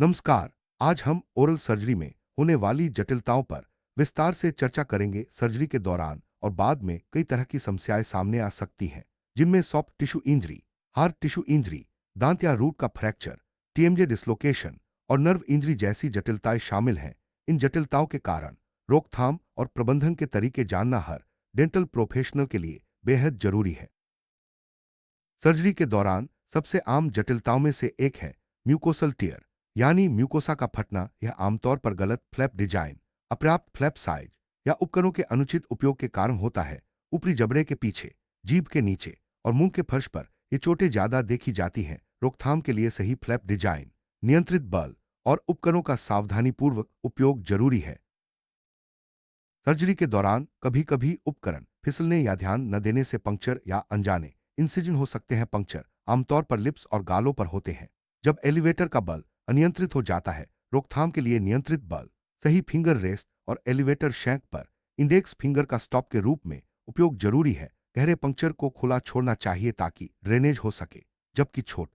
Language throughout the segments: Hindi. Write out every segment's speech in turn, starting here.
नमस्कार। आज हम ओरल सर्जरी में होने वाली जटिलताओं पर विस्तार से चर्चा करेंगे। सर्जरी के दौरान और बाद में कई तरह की समस्याएं सामने आ सकती हैं, जिनमें soft tissue injury, hard tissue injury, दांत या रूट का फ्रैक्चर, टीएमजे डिसलोकेशन और नर्व इंजरी जैसी जटिलताएं शामिल हैं। इन जटिलताओं के कारण रोकथाम और प्रबंधन के तरीके जानना हर डेंटल प्रोफेशनल के लिए बेहद जरूरी है। सर्जरी के दौरान सबसे आम जटिलताओं में से एक है म्यूकोसल टियर, यानी म्यूकोसा का फटना। यह आमतौर पर गलत फ्लैप डिजाइन, अपर्याप्त फ्लैप साइज या उपकरणों के अनुचित उपयोग के कारण होता है। ऊपरी जबड़े के पीछे, जीभ के नीचे और मुंह के फर्श पर ये चोटें ज्यादा देखी जाती हैं। रोकथाम के लिए सही फ्लैप डिजाइन, नियंत्रित बल और उपकरणों का सावधानीपूर्वक उपयोग जरूरी है। सर्जरी के दौरान कभी कभी उपकरण फिसलने या ध्यान न देने से पंक्चर या अनजाने इंसिजन हो सकते हैं। पंक्चर आमतौर पर लिप्स और गालों पर होते हैं। जब एलिवेटर का बल अनियंत्रित हो जाता है, रोकथाम के लिए नियंत्रित बल, सही फिंगर रेस्ट और एलिवेटर शैंक पर इंडेक्स फिंगर का स्टॉप के रूप में उपयोग जरूरी है। गहरे पंक्चर को खुला छोड़ना चाहिए ताकि ड्रेनेज हो सके। जबकि छोट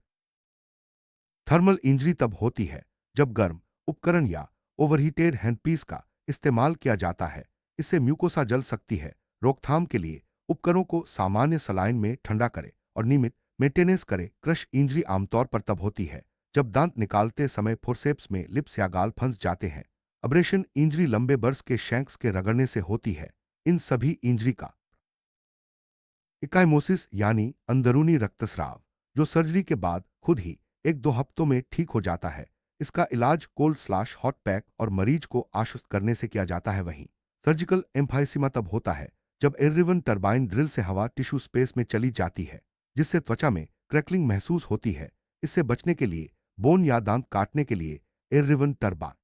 थर्मल इंजरी तब होती है जब गर्म उपकरण या ओवरहीटेड हैंडपीस का इस्तेमाल किया जाता है। इससे म्यूकोसा जल सकती है। रोकथाम के लिए उपकरणों को सामान्य सलाइन में ठंडा करें और नियमित मेंटेनेंस करें। क्रश इंजरी आमतौर पर तब होती है जब दांत निकालते समय फोर्सेप्स में लिप्स या गाल फंस जाते हैं। अब्रेशन इंजरी लंबे बर्स के शैंक्स के रगड़ने से होती है। इन सभी इंजरी का इकाइमोसिस यानी अंदरूनी रक्तस्राव, जो सर्जरी के बाद खुद ही 1-2 हफ्तों में ठीक हो जाता है। इसका इलाज कोल्ड स्लैश हॉट पैक और मरीज को आश्वस्त करने से किया जाता है। वहीं सर्जिकल एम्फाइसीमा तब होता है जब एयररिवन टरबाइन ड्रिल से हवा टिश्यू स्पेस में चली जाती है, जिससे त्वचा में क्रैकलिंग महसूस होती है। इससे बचने के लिए बोन या दांत काटने के लिए एयररिवन टरबाइन।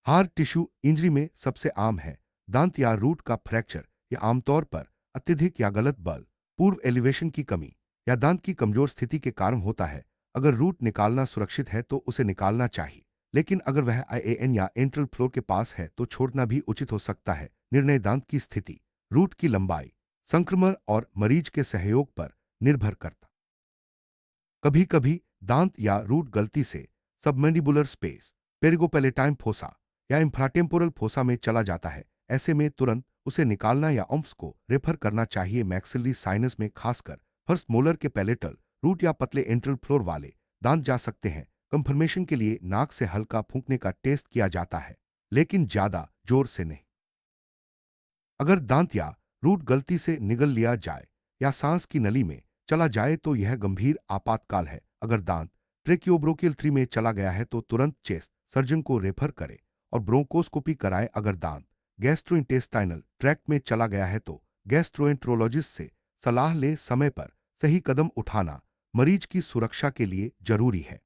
हार्ड टिश्यू इंजरी में सबसे आम है दांत या रूट का फ्रैक्चर। यह आमतौर पर अत्यधिक या गलत बल, पूर्व एलिवेशन की कमी या दांत की कमजोर स्थिति के कारण होता है। अगर रूट निकालना सुरक्षित है तो उसे निकालना चाहिए, लेकिन अगर वह आईएएन या एंट्रल फ्लोर के पास है तो छोड़ना भी उचित हो सकता है। निर्णय दांत की स्थिति, रूट की लंबाई, संक्रमण और मरीज के सहयोग पर निर्भर करता। कभी कभी दांत या रूट गलती से सबमैंडिबुलर स्पेस, पेरिगोपेलेटाइन फोसा या इंफ्राटेम्पोरल फोसा में चला जाता है। ऐसे में तुरंत उसे निकालना या ऑम्फ्स को रेफर करना चाहिए। मैक्सिलरी साइनस में खासकर फर्स्ट मोलर के पैलेटल रूट या पतले एंट्रल फ्लोर वाले दांत जा सकते हैं। कंफर्मेशन के लिए नाक से हल्का फूंकने का टेस्ट किया जाता है, लेकिन ज्यादा जोर से नहीं। अगर दांत या रूट गलती से निगल लिया जाए या सांस की नली में चला जाए तो यह गंभीर आपातकाल है। अगर दांत ट्रेकियोब्रोकियल ट्री में चला गया है तो तुरंत चेस्ट सर्जन को रेफर करें और ब्रोंकोस्कोपी कराएं। अगर दांत गैस्ट्रोइंटेस्टाइनल ट्रैक्ट में चला गया है तो गैस्ट्रोएंट्रोलॉजिस्ट से सलाह ले। समय पर सही कदम उठाना मरीज की सुरक्षा के लिए जरूरी है।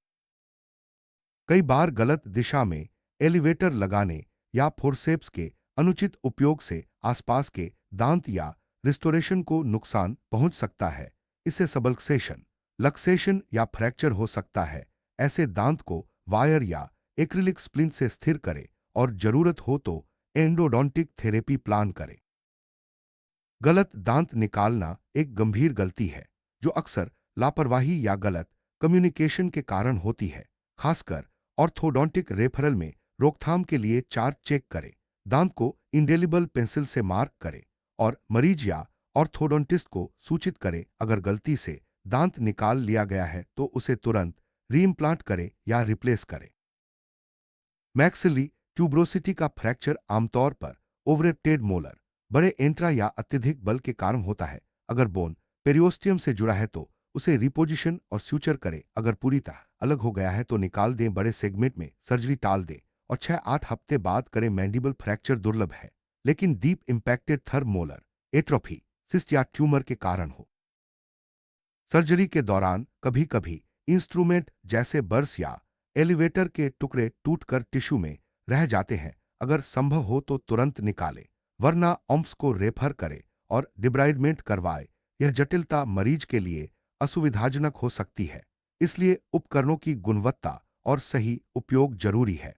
कई बार गलत दिशा में एलिवेटर लगाने या फोर्सेप्स के अनुचित उपयोग से आसपास के दांत या रिस्टोरेशन को नुकसान पहुंच सकता है। इससे सबलक्सेशन, लक्सेशन या फ्रैक्चर हो सकता है। ऐसे दांत को वायर या एक्रिलिक स्प्लिंट से स्थिर करें और जरूरत हो तो एंडोडोंटिक थेरेपी प्लान करें। गलत दांत निकालना एक गंभीर गलती है जो अक्सर लापरवाही या गलत कम्युनिकेशन के कारण होती है। खासकर ऑर्थोडोंटिक रेफरल में रोकथाम के लिए चार्ट चेक करें, दांत को इंडेलिबल पेंसिल से मार्क करें और मरीज या ऑर्थोडोंटिस्ट को सूचित करें। अगर गलती से दांत निकाल लिया गया है तो उसे तुरंत रीइम्प्लांट करें या रिप्लेस करें। मैक्सिलरी ट्यूब्रोसिटी का फ्रैक्चर आमतौर पर ओवरेप्टेड मोलर, बड़े एंट्रा या अत्यधिक बल के कारण होता है। अगर बोन पेरियोस्टियम से जुड़ा है तो उसे रिपोजिशन और स्यूचर करें। अगर पूरी तरह अलग हो गया है तो निकाल दें। बड़े सेगमेंट में सर्जरी टाल दें और 6-8 हफ्ते बाद करें। मैंडिबल फ्रैक्चर दुर्लभ है, लेकिन deep impacted third molar atrophy, cyst या ट्यूमर के कारण हो। सर्जरी के दौरान कभी कभी इंस्ट्रूमेंट जैसे बर्स या एलिवेटर के टुकड़े टूटकर टिश्यू में रह जाते हैं। अगर संभव हो तो तुरंत निकालें, वरना ऑम्फ्स को रेफर करें और डिब्राइडमेंट करवाएं। यह जटिलता मरीज के लिए असुविधाजनक हो सकती है, इसलिए उपकरणों की गुणवत्ता और सही उपयोग जरूरी है।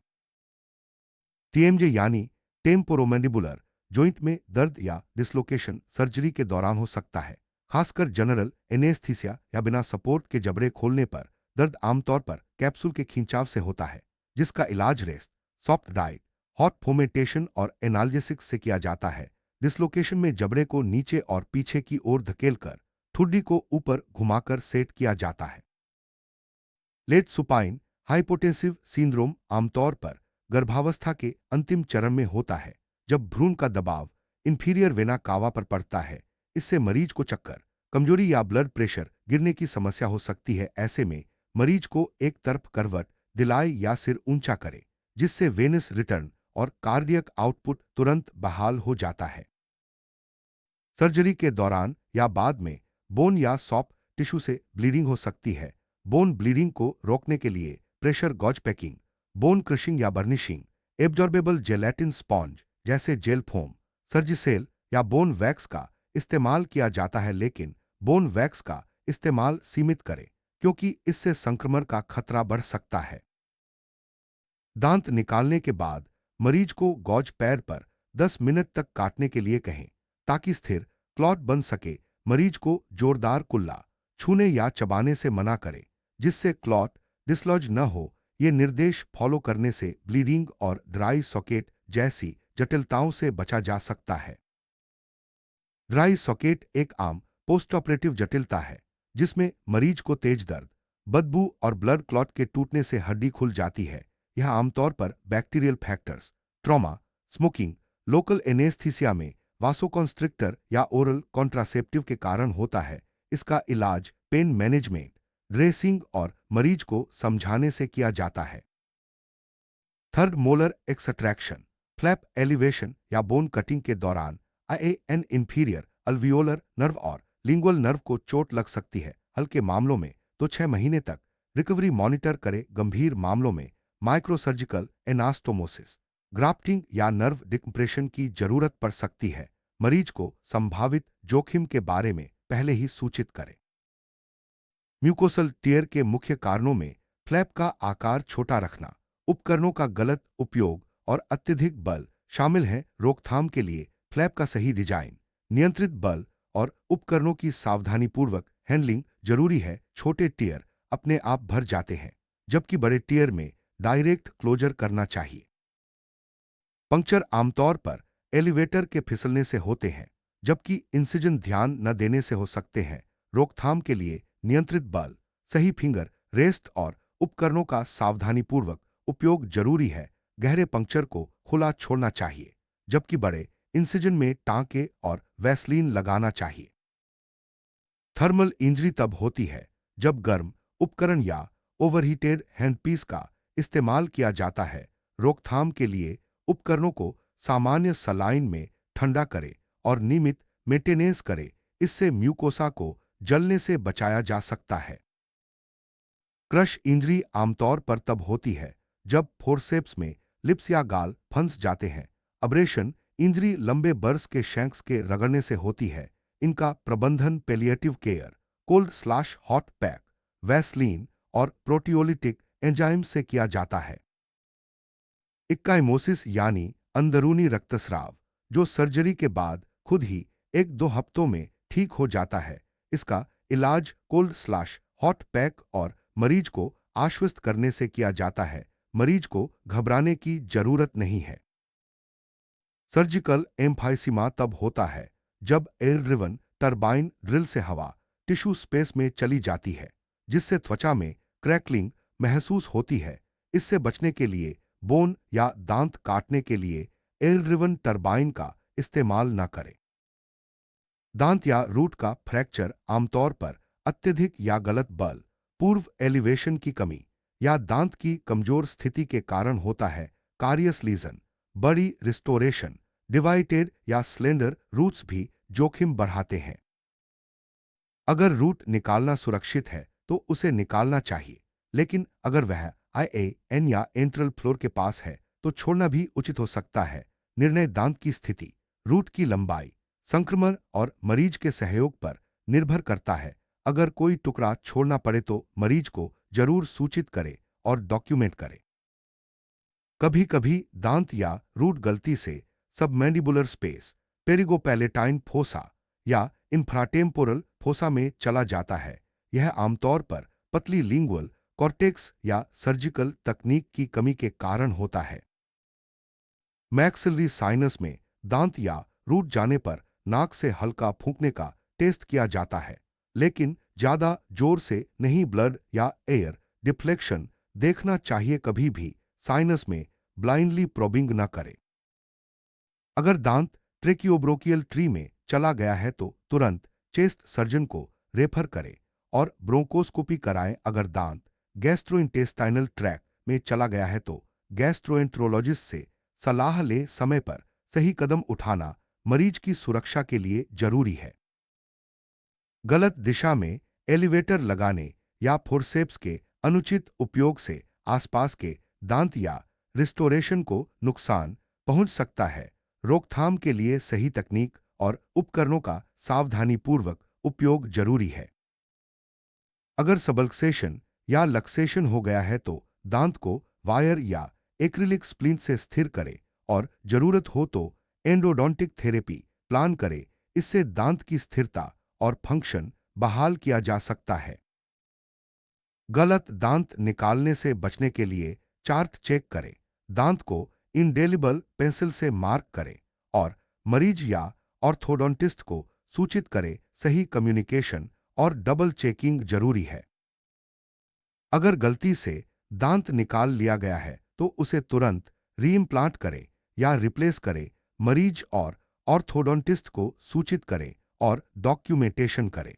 टीएमजे यानी टेम्पोरोमैंडिबुलर जॉइंट में दर्द या डिसलोकेशन सर्जरी के दौरान हो सकता है, खासकर जनरल एनेस्थीसिया या बिना सपोर्ट के जबड़े खोलने पर। दर्द आमतौर पर कैप्सूल के खिंचाव से होता है, जिसका इलाज रेस्ट, सॉफ्ट डाइट, हॉट फोमेटेशन और एनाल्जेसिक्स से किया जाता है। डिसलोकेशन में जबड़े को नीचे और पीछे की ओर धकेलकर ठुड्डी को ऊपर घुमाकर सेट किया जाता है। लेट सुपाइन हाइपोटेंसिव सिंड्रोम आमतौर पर गर्भावस्था के अंतिम चरण में होता है, जब भ्रूण का दबाव इंफीरियर वेना कावा पर पड़ता है। इससे मरीज को चक्कर, कमजोरी या ब्लड प्रेशर गिरने की समस्या हो सकती है। ऐसे में मरीज को एक तरफ करवट दिलाए या सिर ऊंचा करे, जिससे वेनस रिटर्न और कार्डियक आउटपुट तुरंत बहाल हो जाता है। सर्जरी के दौरान या बाद में बोन या सॉफ्ट टिश्यू से ब्लीडिंग हो सकती है। बोन ब्लीडिंग को रोकने के लिए pressure gauze packing, bone crushing या बर्निशिंग, एब्जॉर्बेबल जेलेटिन स्पॉन्ज जैसे जेल फोम, सर्जिसेल या बोन वैक्स का इस्तेमाल किया जाता है, लेकिन बोन वैक्स का इस्तेमाल सीमित करें क्योंकि इससे संक्रमण का खतरा बढ़ सकता है। दांत निकालने के बाद मरीज को गॉज पैर पर 10 मिनट तक काटने के लिए कहें ताकि स्थिर क्लॉट बन सके। मरीज को जोरदार कुल्ला छूने या चबाने से मना करें, जिससे क्लॉट डिसलॉज न हो। ये निर्देश फॉलो करने से ब्लीडिंग और ड्राई सॉकेट जैसी जटिलताओं से बचा जा सकता है। ड्राई सॉकेट एक आम पोस्ट ऑपरेटिव जटिलता है, जिसमें मरीज को तेज दर्द, बदबू और ब्लड क्लॉट के टूटने से हड्डी खुल जाती है। यह आमतौर पर bacterial factors, trauma, smoking, local anaesthesia में वासोकॉन्स्ट्रिक्टर या ओरल कॉन्ट्रासेप्टिव के कारण होता है। इसका इलाज पेन मैनेजमेंट, ड्रेसिंग और मरीज को समझाने से किया जाता है। Third molar extraction, flap elevation या बोन कटिंग के दौरान आईएएन इंफीरियर अल्वियोलर नर्व और लिंगुअल नर्व को चोट लग सकती है। हल्के मामलों में तो 6 महीने तक रिकवरी मॉनिटर करे। गंभीर मामलों में माइक्रोसर्जिकल एनास्टोमोसिस, ग्राफ्टिंग या नर्व डिकम्प्रेशन की जरूरत पड़ सकती है। मरीज को संभावित जोखिम के बारे में पहले ही सूचित करें। म्यूकोसल टियर के मुख्य कारणों में फ्लैप का आकार छोटा रखना, उपकरणों का गलत उपयोग और अत्यधिक बल शामिल हैं। रोकथाम के लिए फ्लैप का सही डिजाइन, नियंत्रित बल और उपकरणों की सावधानीपूर्वक हैंडलिंग जरूरी है। छोटे टियर अपने आप भर जाते हैं, जबकि बड़े टियर में डायरेक्ट क्लोजर करना चाहिए। पंक्चर आमतौर पर एलिवेटर के फिसलने से होते हैं, जबकि इंसिजन ध्यान न देने से हो सकते हैं। रोकथाम के लिए नियंत्रित बल, सही फिंगर रेस्ट और उपकरणों का सावधानीपूर्वक उपयोग जरूरी है। गहरे पंक्चर को खुला छोड़ना चाहिए, जबकि बड़े इंसिजन में टांके और वैसलीन लगाना चाहिए। थर्मल इंजरी तब होती है जब गर्म उपकरण या ओवरहीटेड हैंडपीस का इस्तेमाल किया जाता है। रोकथाम के लिए उपकरणों को सामान्य सलाइन में ठंडा करें और नियमित मेंटेनेंस करें। इससे म्यूकोसा को जलने से बचाया जा सकता है। क्रश इंजरी आमतौर पर तब होती है जब फोर्सेप्स में लिप्स या गाल फंस जाते हैं। अब्रेशन इंजरी लंबे बर्स के शैंक्स के रगड़ने से होती है। इनका प्रबंधन palliative care, cold slash hot pack, Vaseline और प्रोटियोलिटिक एंजाइम से किया जाता है। इक्काइमोसिस यानी अंदरूनी रक्तस्राव, जो सर्जरी के बाद खुद ही 1-2 हफ्तों में ठीक हो जाता है। इसका इलाज कोल्ड स्लैश हॉट पैक और मरीज को आश्वस्त करने से किया जाता है। मरीज को घबराने की जरूरत नहीं है। सर्जिकल एम्फाइसीमा तब होता है जब एयर ड्रिवन टरबाइन ड्रिल से हवा टिश्यू स्पेस में चली जाती है, जिससे त्वचा में क्रैकलिंग महसूस होती है। इससे बचने के लिए बोन या दांत काटने के लिए एयर ड्रिवन टरबाइन का इस्तेमाल न करें। दांत या रूट का फ्रैक्चर आमतौर पर अत्यधिक या गलत बल, पूर्व एलिवेशन की कमी या दांत की कमजोर स्थिति के कारण होता है। कारियस लीजन, बड़ी रिस्टोरेशन, डिवाइडेड या स्लेंडर रूट्स भी जोखिम बढ़ाते हैं। अगर रूट निकालना सुरक्षित है तो उसे निकालना चाहिए, लेकिन अगर वह आईएएन या एंट्रल फ्लोर के पास है तो छोड़ना भी उचित हो सकता है। निर्णय दांत की स्थिति, रूट की लंबाई, संक्रमण और मरीज के सहयोग पर निर्भर करता है। अगर कोई टुकड़ा छोड़ना पड़े तो मरीज को जरूर सूचित करे और डॉक्यूमेंट करे। कभी कभी दांत या रूट गलती से सबमैंडिबुलर स्पेस, पेरिगोपैलेटाइन फोसा या इंफ्राटेम्पोरल फोसा में चला जाता है। यह आमतौर पर पतली लिंगुअल कॉर्टेक्स या सर्जिकल तकनीक की कमी के कारण होता है। मैक्सिलरी साइनस में दांत या रूट जाने पर नाक से हल्का फूंकने का टेस्ट किया जाता है, लेकिन ज्यादा जोर से नहीं। ब्लड या एयर डिफ्लेक्शन देखना चाहिए। कभी भी साइनस में ब्लाइंडली प्रोबिंग न करें। अगर दांत ट्रेकियोब्रोकियल ट्री में चला गया है तो तुरंत चेस्ट सर्जन को रेफर करें और ब्रोंकोस्कोपी कराएं। अगर दांत गैस्ट्रोइंटेस्टाइनल ट्रैक में चला गया है तो गैस्ट्रोएंट्रोलॉजिस्ट से सलाह लें। समय पर सही कदम उठाना मरीज की सुरक्षा के लिए जरूरी है। गलत दिशा में एलिवेटर लगाने या फोर्सेप्स के अनुचित उपयोग से आसपास के दांत या रिस्टोरेशन को नुकसान पहुंच सकता है। रोकथाम के लिए सही तकनीक और उपकरणों का सावधानीपूर्वक उपयोग जरूरी है। अगर सबल्क्सेशन या लक्सेशन हो गया है तो दांत को वायर या एक्रिलिक स्प्लिंट से स्थिर करें और जरूरत हो तो एंडोडोंटिक थेरेपी प्लान करें। इससे दांत की स्थिरता और फंक्शन बहाल किया जा सकता है। गलत दांत निकालने से बचने के लिए चार्ट चेक करें। दांत को इंडेलिबल पेंसिल से मार्क करें और मरीज या ऑर्थोडोंटिस्ट को सूचित करें। सही कम्युनिकेशन और डबल चेकिंग जरूरी है। अगर गलती से दांत निकाल लिया गया है तो उसे तुरंत रीइम्प्लांट करें या रिप्लेस करें। मरीज और ऑर्थोडोंटिस्ट को सूचित करें और डॉक्यूमेंटेशन करें।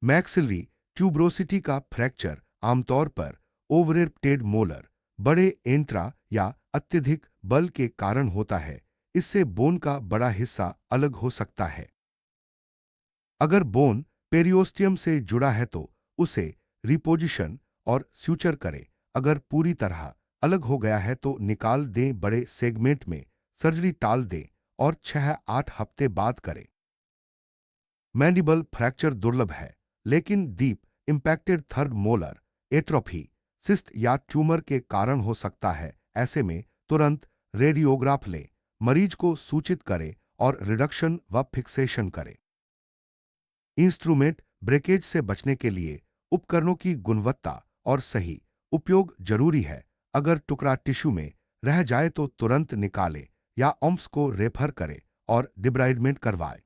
मैक्सिलरी ट्यूब्रोसिटी का फ्रैक्चर आमतौर पर ओवरएप्टेड मोलर, बड़े एंट्रा या अत्यधिक बल के कारण होता है। इससे बोन का बड़ा हिस्सा अलग हो सकता है। अगर बोन पेरियोस्टियम से जुड़ा है तो उसे रिपोजिशन और स्यूचर करें। अगर पूरी तरह अलग हो गया है तो निकाल दें। बड़े सेगमेंट में सर्जरी टाल दें और 6-8 हफ्ते बाद करें। मैंडिबल फ्रैक्चर दुर्लभ है, लेकिन deep impacted third molar atrophy, cyst या ट्यूमर के कारण हो सकता है। ऐसे में तुरंत रेडियोग्राफ लें, मरीज को सूचित करें और रिडक्शन व फिक्सेशन करें। इंस्ट्रूमेंट ब्रेकेज से बचने के लिए उपकरणों की गुणवत्ता और सही उपयोग जरूरी है। अगर टुकड़ा टिश्यू में रह जाए तो तुरंत निकालें या ऑम्स को रेफर करें और डिब्राइडमेंट करवाएं।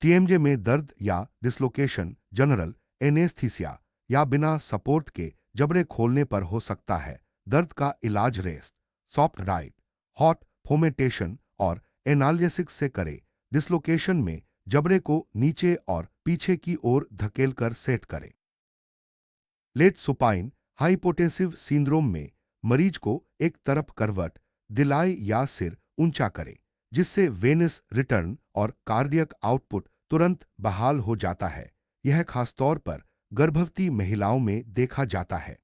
टीएमजे में दर्द या डिसलोकेशन जनरल एनेस्थीसिया या बिना सपोर्ट के जबड़े खोलने पर हो सकता है। दर्द का इलाज रेस्ट, सॉफ्ट डाइट, हॉट फोमेटेशन और एनाल्जेसिक्स से करें। डिसलोकेशन में जबड़े को नीचे और पीछे की ओर धकेलकर सेट करें। लेट सुपाइन हाइपोटेंसिव सिंड्रोम में मरीज को एक तरफ करवट दिलाए या सिर ऊंचा करें, जिससे वेनस रिटर्न और कार्डियक आउटपुट तुरंत बहाल हो जाता है। यह खासतौर पर गर्भवती महिलाओं में देखा जाता है।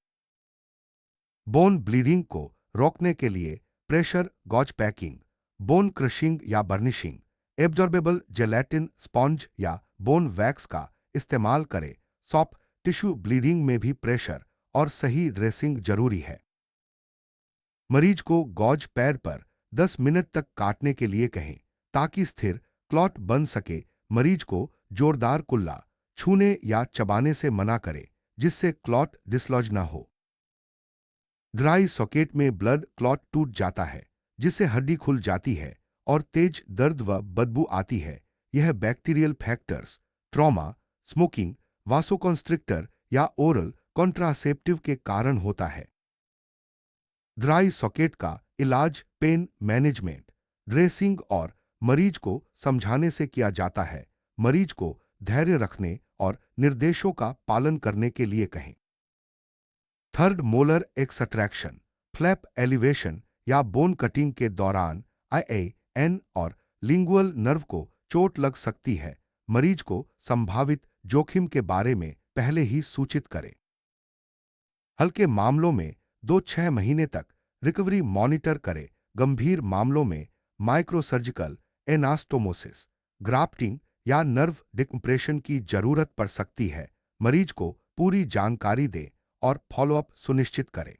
बोन ब्लीडिंग को रोकने के लिए pressure gauze packing, bone crushing या बर्निशिंग, एब्जॉर्बेबल जेलेटिन स्पॉन्ज या बोन वैक्स का इस्तेमाल करें। सॉफ्ट टिश्यू ब्लीडिंग में भी प्रेशर और सही ड्रेसिंग जरूरी है। मरीज को गॉज पैर पर 10 मिनट तक काटने के लिए कहें ताकि स्थिर क्लॉट बन सके। मरीज को जोरदार कुल्ला छूने या चबाने से मना करें, जिससे क्लॉट डिसलॉज न हो। ड्राई सॉकेट में ब्लड क्लॉट टूट जाता है, जिससे हड्डी खुल जाती है और तेज दर्द व बदबू आती है। यह bacterial factors, trauma, smoking, vasoconstrictor या ओरल कॉन्ट्रासेप्टिव के कारण होता है। ड्राई सॉकेट का इलाज पेन मैनेजमेंट, ड्रेसिंग और मरीज को समझाने से किया जाता है। मरीज को धैर्य रखने और निर्देशों का पालन करने के लिए कहें। Third molar extraction, flap elevation या बोन कटिंग के दौरान आईएएन और लिंगुअल नर्व को चोट लग सकती है। मरीज को संभावित जोखिम के बारे में पहले ही सूचित करें। हल्के मामलों में 2-6 महीने तक रिकवरी मॉनिटर करें। गंभीर मामलों में माइक्रोसर्जिकल एनास्टोमोसिस, ग्राफ्टिंग या नर्व डिकम्प्रेशन की जरूरत पड़ सकती है। मरीज को पूरी जानकारी दें और फॉलोअप सुनिश्चित करें।